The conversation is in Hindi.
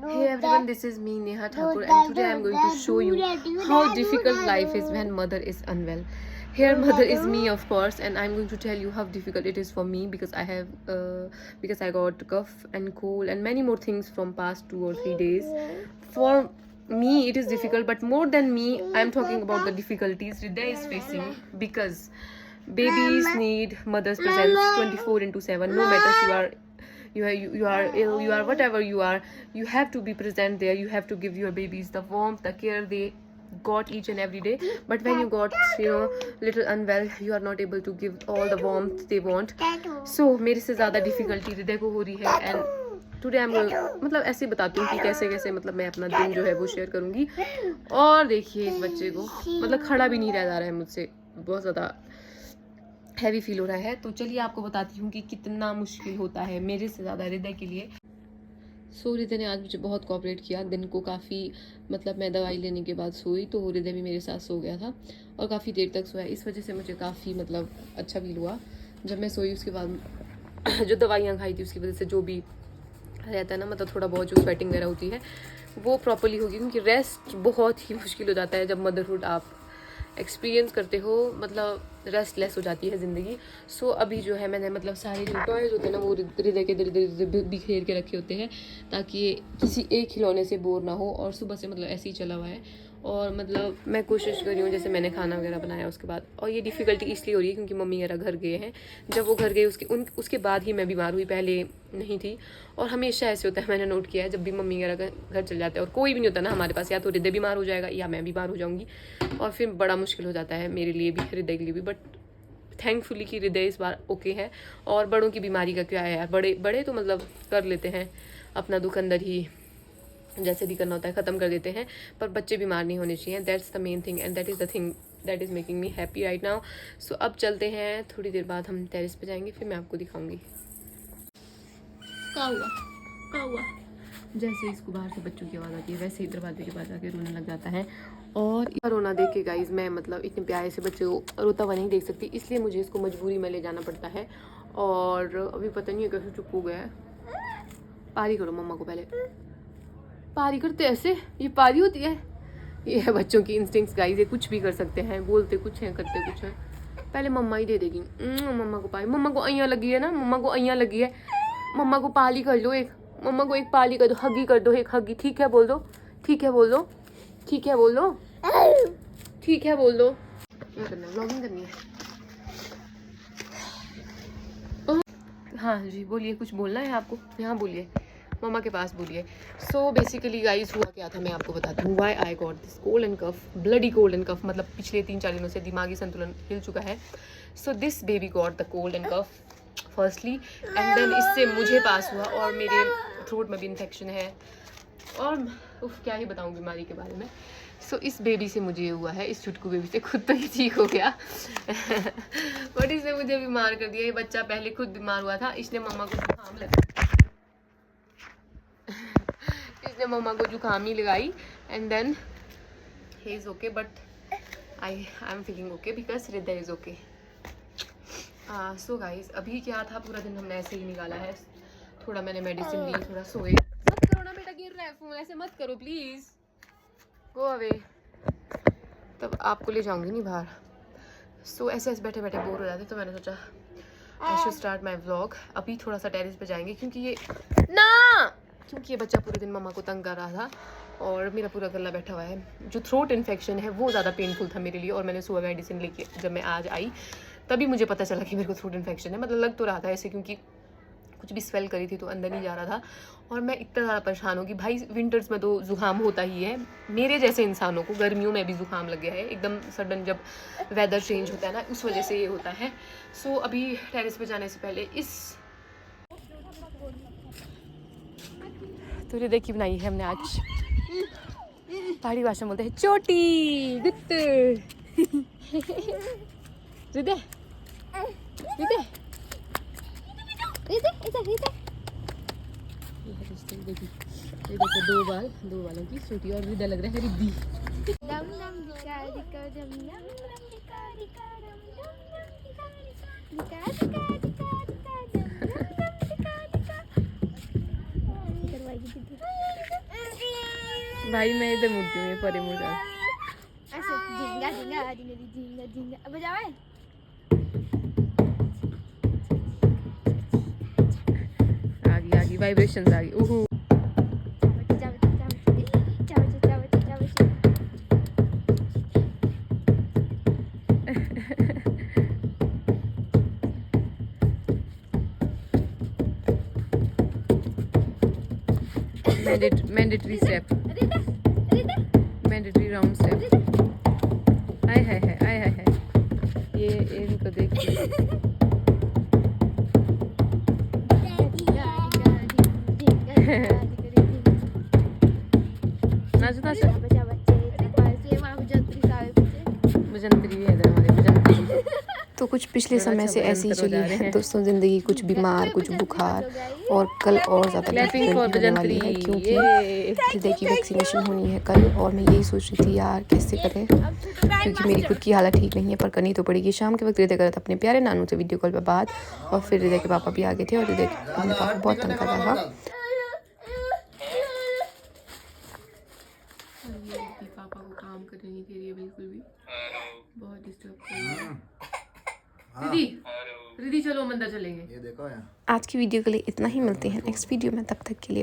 Hey everyone, this is me Neha Thakur and today I am going to show you how difficult life is when mother is unwell. Here mother is me of course, and I'm going to tell you how difficult it is for me because I got cough and cold and many more things from past 2 or 3 days. For me it is difficult, but more than me I'm talking about the difficulties Hriday is facing because babies need mother's presence 24/7. No matter you are ill, you are whatever you are, you have to be present there. You have to give your babies the warmth, the care they got each and every day. But when you got little unwell, you are not able to give all the warmth they want. So मेरे से ज़्यादा difficulty हृदय को हो रही है and today I'm going, मतलब ऐसे बताती हूँ कि कैसे कैसे मतलब मैं अपना दिन जो है वो शेयर करूँगी. और देखिए इस बच्चे को मतलब खड़ा भी नहीं रह जा रहा है मुझसे, बहुत ज़्यादा हैवी फील हो रहा है. तो चलिए आपको बताती हूँ कि कितना मुश्किल होता है मेरे से ज़्यादा हृदय के लिए. हृदय ने आज मुझे बहुत कोऑपरेट किया. दिन को काफ़ी मतलब मैं दवाई लेने के बाद सोई तो हृदय भी मेरे साथ सो गया था और काफ़ी देर तक सोया. इस वजह से मुझे काफ़ी मतलब अच्छा फील हुआ जब मैं सोई. उसके बाद जो दवाइयाँ खाई थी उसकी वजह से जो भी रहता है ना, मतलब थोड़ा बहुत जो स्वेटिंग वगैरह होती है वो प्रॉपर्ली होगी, क्योंकि रेस्ट बहुत ही मुश्किल हो जाता है जब मदरहुड आप एक्सपीरियंस करते हो. मतलब रेस्टलेस हो जाती है ज़िंदगी. सो अभी जो है मैंने मतलब सारे जो टॉयज़ होते हैं ना वो हृदय के दर बिखेर के रखे होते हैं ताकि ये किसी एक खिलौने से बोर ना हो. और सुबह से मतलब ऐसे ही चला हुआ है और मतलब मैं कोशिश कर रही हूँ, जैसे मैंने खाना वगैरह बनाया उसके बाद. और ये डिफ़िकल्टी इसलिए हो रही है क्योंकि मम्मी वगैरह घर गए हैं. जब वो घर गए उसके बाद ही मैं बीमार हुई, पहले नहीं थी. और हमेशा ऐसे होता है, मैंने नोट किया है, जब भी मम्मी वगैरह घर चल जाते हैं और कोई भी नहीं होता ना हमारे पास, या तो हृदय बीमार हो जाएगा या मैं बीमार हो जाऊँगी और फिर बड़ा मुश्किल हो जाता है मेरे लिए भी, हृदय के लिए भी. बट थैंकफुली कि हृदय इस बार ओके है. और बड़ों की बीमारी का क्या है यार, बड़े तो मतलब कर लेते हैं अपना दुख अंदर ही, जैसे भी करना होता है ख़त्म कर देते हैं. पर बच्चे बीमार नहीं होने चाहिए. That's the main thing and that is the thing that is making me happy right now. So अब चलते हैं, थोड़ी देर बाद हम टेरेस पे जाएंगे, फिर मैं आपको दिखाऊंगी. क्या हुआ. जैसे इसको बाहर से बच्चों की आवाज़ आती है वैसे ही दरवाजे के पास आके रोने लग जाता है. और रोना देख के गाइज मैं मतलब इतने प्यारे से बच्चे को रोता हुआ नहीं देख सकती, इसलिए मुझे इसको मजबूरी में ले जाना पड़ता है. और अभी पता नहीं है कैसे चुप हो गया है. पारी करो मम्मा को, पहले पारी करते ऐसे, ये पारी होती है. ये है बच्चों की इंस्टिंक्ट्स गाइज, ये कुछ भी कर सकते हैं, बोलते कुछ हैं करते कुछ हैं. पहले मम्मा ही दे देगी मम्मा को पारी. मम्मा को अइयाँ लगी है ना, मम्मा को अइयाँ लगी है. मम्मा को पाली कर लो एक, मम्मा को एक पाली कर दो, हगी कर दो, एक हगी. ठीक है बोल दो, ठीक है बोल दो, ठीक है बोल दो, ठीक है बोल दो. क्या करना है, व्लॉगिंग करनी है. हाँ जी बोलिए, कुछ बोलना है आपको. यहाँ बोलिए, मम्मा के पास बोलिए. सो बेसिकली गाइज हुआ क्या था मैं आपको बताती हूँ. Why I got this cold and cough, bloody cold and cough. मतलब पिछले 3-4 दिनों से दिमागी संतुलन हिल चुका है. So this baby got the cold and cough firstly and then इससे मुझे पास हुआ और मेरे थ्रोट में भी इन्फेक्शन है. और क्या ही बताऊँ बीमारी के बारे में. सो इस बेबी से मुझे हुआ है, इस छुटकू बेबी से. खुद तो ये ठीक हो गया बट इसने मुझे बीमार कर दिया. ये बच्चा पहले खुद बीमार हुआ था, इसने मम्मा को जुकाम लगा इसने मम्मा को जुकाम ही लगाई and then he is okay. But I am feeling okay because Hriday is okay. So guys अभी क्या था, पूरा दिन हमने ऐसे ही निकाला है. थोड़ा मैंने मेडिसिन ली, थोड़ा सोए. मत करो ना बेटा, गिर रहा है फोन, ऐसे मत करो प्लीज़, गो अवे. तब आपको ले जाऊंगी नहीं बाहर. सो ऐसे ऐसे बैठे बैठे बोर हो जाते, तो मैंने सोचा I should start my vlog. अभी थोड़ा सा टेरेस पे जाएंगे क्योंकि ये बच्चा पूरे दिन मम्मा को तंग कर रहा था और मेरा पूरा गला बैठा हुआ है. जो थ्रोट इन्फेक्शन है वो ज़्यादा पेनफुल था मेरे लिए. और मैंने सुबह मेडिसिन लेके जब मैं आज आई तभी मुझे पता चला कि मेरे को थ्रोट इन्फेक्शन है. मतलब लग तो रहा था ऐसे, क्योंकि कुछ भी स्वेल करी थी तो अंदर नहीं जा रहा था. और मैं इतना ज़्यादा परेशान हूँ कि भाई विंटर्स में तो ज़ुकाम होता ही है. मेरे जैसे इंसानों को गर्मियों में भी ज़ुकाम लग गया है एकदम सडन, जब वेदर चेंज होता है ना, उस वजह से ये होता है. सो अभी टेरेस पे जाने से पहले तो हृदय की बनाई है हमने आज, पहाड़ी भाषा में बोलते हैं चोटी गुत्तू हृदय हृदय देखो दो बालों की छोटी, और हृदय लग रहा है रिद्धि. भाई मैं इधर मुड़ती हूँ, ये परे मुड़ जा। ऐसे झिंगा झिंगा झिंगा झिंगा झिंगा अब बजाओ आ गई वाइब्रेशंस आ गई। ओहो mandatory step, mandatory round step. Hi hi hi hi hi hi, ये इनको देखिए। नाचो नाचो, भजंत्री भी है इधर हमारे, भजंत्री। तो कुछ पिछले समय से ऐसे ही चली है दोस्तों ज़िंदगी, कुछ बीमार, कुछ बुखार, और कल और ज़्यादा गर्मी होने वाली है क्योंकि देखिए वैक्सीनेशन होनी है कल। और मैं यही सोच रही थी यार कैसे करें, क्योंकि मेरी खुद की हालत ठीक नहीं है, पर करनी तो पड़ेगी। शाम के वक्त हृदय कर अपने प्यारे नानू से वीडियो कॉल पर बात, और फिर हृदय के पापा भी आ गए थे, और हृदय अपने पापा बहुत तंग कर रहा था। पापा को काम करने नहीं दे रही है बिल्कुल भी, बहुत डिस्टर्ब कर रही है। रिद्धि रिद्धि चलो हम अंदर चलेंगे। ये देखो यार। आज की वीडियो के लिए इतना ही, मिलते हैं नेक्स्ट वीडियो में, तब तक के लिए बाय।